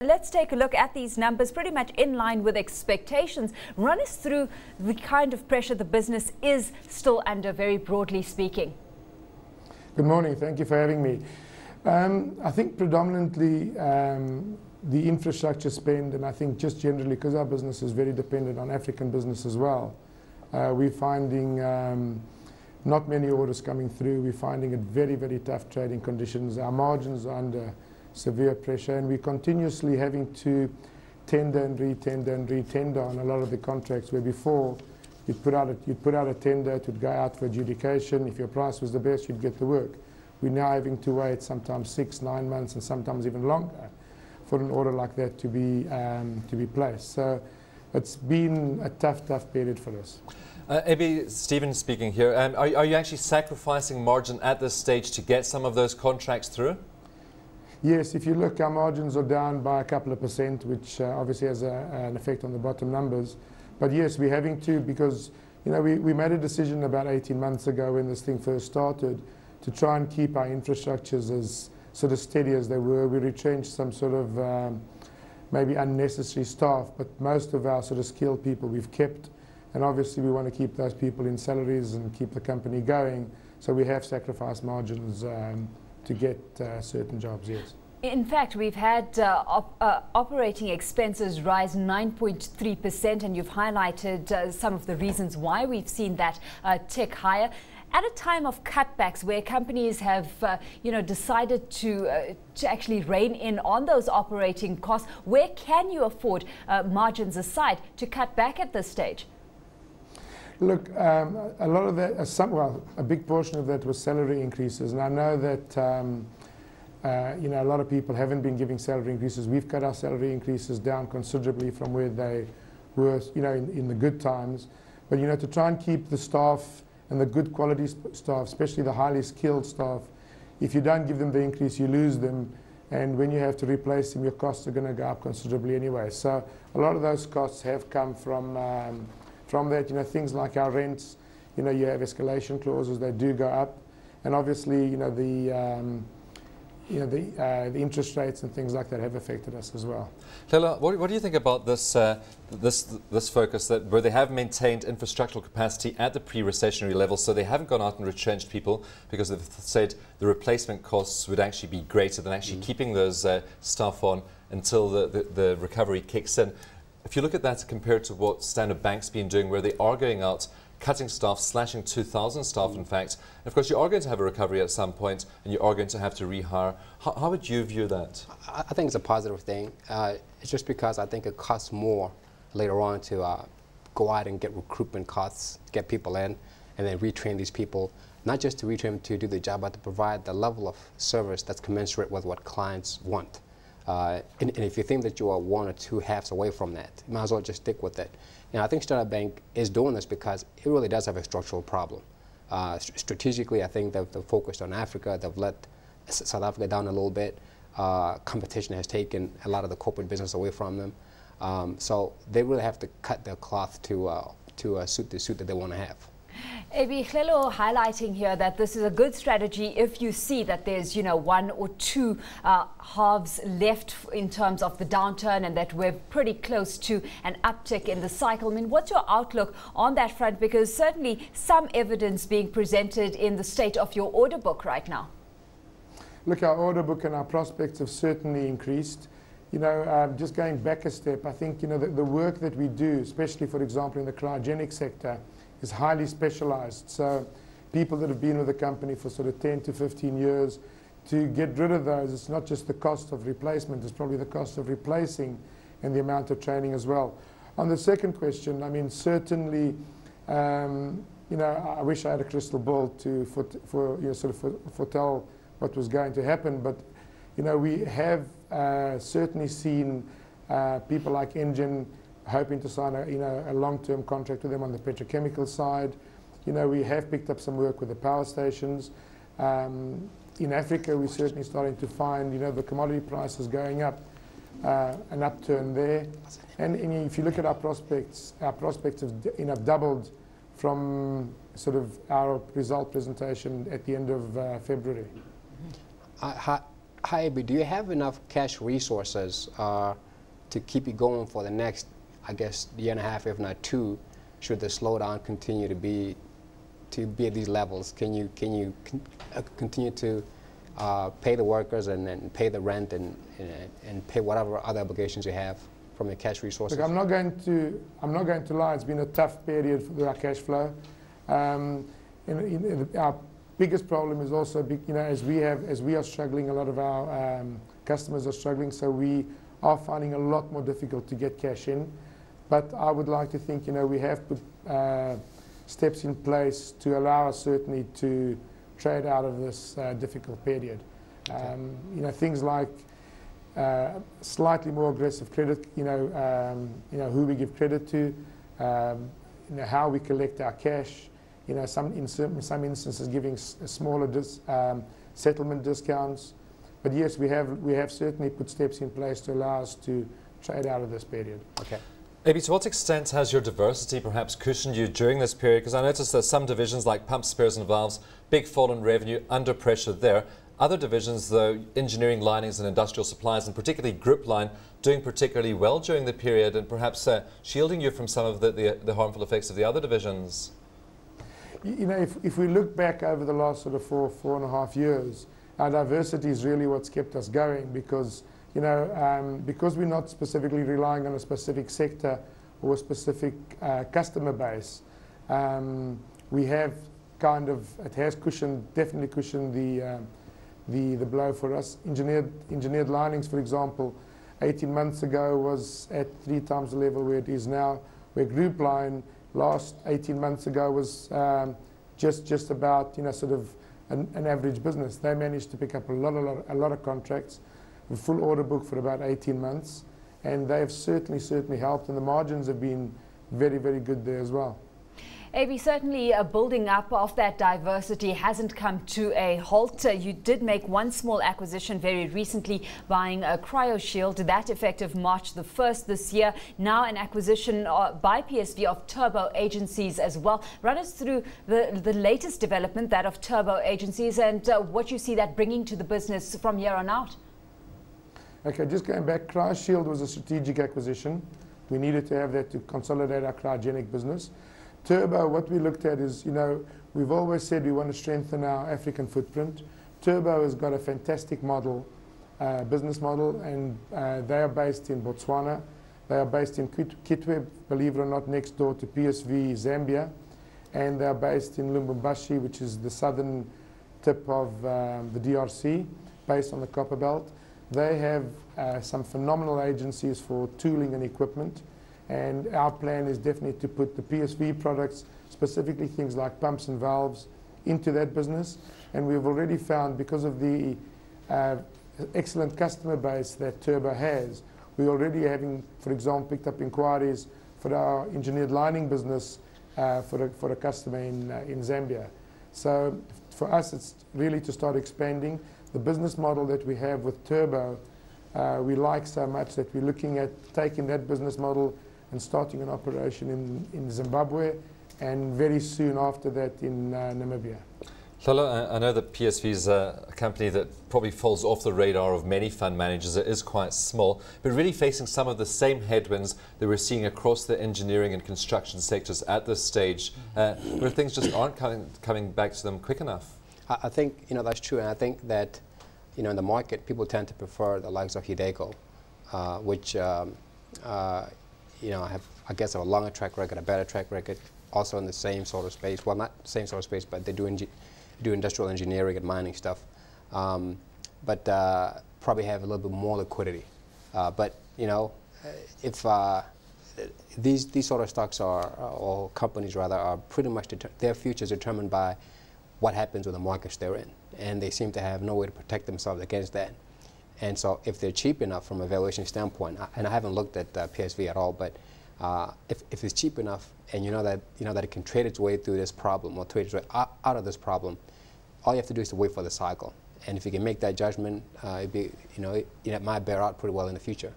Let's take a look at these numbers, pretty much in line with expectations. Run us through the kind of pressure the business is still under, very broadly speaking. Good morning. Thank you for having me. I think predominantly the infrastructure spend, and I think just generally because our business is very dependent on African business as well, we're finding not many orders coming through. We're finding it very, very tough trading conditions. Our margins are under severe pressure, and we're continuously having to tender and re-tender on a lot of the contracts where before you'd put out a tender, it would go out for adjudication. If your price was the best, you'd get the work. We're now having to wait sometimes 6, 9 months and sometimes even longer for an order like that to be placed. So it's been a tough period for us. Abie, Stephen speaking here. Are you actually sacrificing margin at this stage to get some of those contracts through? Yes, if you look, our margins are down by a couple of %, which obviously has an effect on the bottom numbers. But yes, we're having to, because we made a decision about 18 months ago when this thing first started to try and keep our infrastructures as sort of steady as they were. We retrenched some sort of maybe unnecessary staff, but most of our sort of skilled people we've kept. And obviously we want to keep those people in salaries and keep the company going. So we have sacrificed margins to get certain jobs, yes. In fact, we've had operating expenses rise 9.3%, and you've highlighted some of the reasons why we've seen that tick higher. At a time of cutbacks where companies have decided to actually rein in on those operating costs, where can you afford, margins aside, to cut back at this stage? Look, a lot of that, a big portion of that was salary increases, and I know that a lot of people haven't been giving salary increases. We've cut our salary increases down considerably from where they were, in the good times. But to try and keep the staff and the good quality staff, especially the highly skilled staff, if you don't give them the increase, you lose them, and when you have to replace them, your costs are going to go up considerably anyway. So a lot of those costs have come from that, things like our rents, you have escalation clauses, they do go up, and obviously, the interest rates and things like that have affected us as well. Lela, what do you think about this this focus that where they have maintained infrastructural capacity at the pre-recessionary level, so they haven't gone out and retrenched people because they've said the replacement costs would actually be greater than actually keeping those staff on until the recovery kicks in? If you look at that compared to what Standard Bank's been doing, where they are going out, cutting staff, slashing 2,000 staff, in fact, and of course you are going to have a recovery at some point and you are going to have to rehire. How would you view that? I think it's a positive thing. It's just because I think it costs more later on to go out and get recruitment costs, get people in, and then retrain these people, not just to retrain them to do the job, but to provide the level of service that's commensurate with what clients want. And if you think that you are 1 or 2 halves away from that, you might as well just stick with it. I think Standard Bank is doing this because it really does have a structural problem. Strategically, I think they've focused on Africa. They've let South Africa down a little bit. Competition has taken a lot of the corporate business away from them. So they really have to cut their cloth to suit the suit that they want to have. Abie, highlighting here that this is a good strategy if you see that there's 1 or 2 halves left in terms of the downturn and that we're pretty close to an uptick in the cycle. I mean, what's your outlook on that front? Because certainly some evidence being presented in the state of your order book right now. Look, our order book and our prospects have certainly increased. Just going back a step, I think the work that we do, especially for example in the cryogenic sector, is highly specialized. So people that have been with the company for sort of 10 to 15 years, to get rid of those, it's not just the cost of replacement, it's probably the cost of replacing and the amount of training as well. On the second question, I mean, certainly, I wish I had a crystal ball to foretell what was going to happen, but we have certainly seen people like Engine hoping to sign a long-term contract with them on the petrochemical side. We have picked up some work with the power stations. In Africa, we're certainly starting to find, the commodity prices going up, an upturn there. And if you look at our prospects have doubled from sort of our result presentation at the end of February. Hi, Abie, do you have enough cash resources to keep you going for the next, I guess, year and a half, if not two, should the slowdown continue to be at these levels? Can you continue to pay the workers and pay the rent and pay whatever other obligations you have from your cash resources? Look, I'm not going to lie. It's been a tough period for our cash flow. Our biggest problem is also, as we are struggling, a lot of our customers are struggling, so we are finding a lot more difficult to get cash in. But I would like to think, we have put steps in place to allow us certainly to trade out of this difficult period. Okay. Things like slightly more aggressive credit, who we give credit to, how we collect our cash, in some instances giving smaller settlement discounts. But yes, we have certainly put steps in place to allow us to trade out of this period. Okay. Abie, to what extent has your diversity perhaps cushioned you during this period? Because I noticed that some divisions like pumps, spares and valves, big fall in revenue, under pressure there. Other divisions, though, engineering, linings and industrial supplies, and particularly group line, doing particularly well during the period and perhaps shielding you from some of the harmful effects of the other divisions. If we look back over the last sort of four and a half years, our diversity is really what's kept us going, because because we're not specifically relying on a specific sector or a specific customer base, we have it has definitely cushioned the blow for us. Engineered linings, for example, 18 months ago was at 3 times the level where it is now, where group line last 18 months ago was just about sort of an average business. They managed to pick up a lot of contracts, a full order book for about 18 months, and they've certainly helped, and the margins have been very, very good there as well. Abie, certainly building up of that diversity hasn't come to a halt. You did make one small acquisition very recently, buying a CryoShield, that effective March the 1st this year. Now an acquisition by PSV of Turbo Agencies as well. Run us through the latest development, that of Turbo Agencies, and what you see that bringing to the business from here on out. Okay, just going back, CryoShield was a strategic acquisition. We needed to have that to consolidate our cryogenic business. Turbo, what we looked at is, we've always said we want to strengthen our African footprint. Turbo has got a fantastic business model, and they are based in Botswana. They are based in Kitwe, believe it or not, next door to PSV Zambia. And they are based in Lubumbashi, which is the southern tip of the DRC, based on the Copper Belt. They have some phenomenal agencies for tooling and equipment. And our plan is definitely to put the PSV products, specifically things like pumps and valves, into that business. And we've already found, because of the excellent customer base that Turbo has, we're already having, for example, picked up inquiries for our engineered lining business for a customer in Zambia. So for us, it's really to start expanding. The business model that we have with Turbo, we like so much that we're looking at taking that business model and starting an operation in Zimbabwe, and very soon after that in Namibia. Lolo, I know that PSV is a company that probably falls off the radar of many fund managers. It is quite small, but really facing some of the same headwinds that we're seeing across the engineering and construction sectors at this stage, where things just aren't coming back to them quick enough. I think that's true, and I think that in the market people tend to prefer the likes of Hideko, which have, I guess, a longer track record, a better track record, also in the same sort of space. Well, not same sort of space, but they do industrial engineering and mining stuff, but probably have a little bit more liquidity. But if these sort of stocks or companies rather, are pretty much their future is determined by what happens with the markets they're in, and they seem to have no way to protect themselves against that. And so if they're cheap enough from a valuation standpoint, and I haven't looked at PSV at all, but if it's cheap enough and you know that it can trade its way through this problem or trade its way out of this problem, all you have to do is to wait for the cycle. And if you can make that judgment, it might bear out pretty well in the future.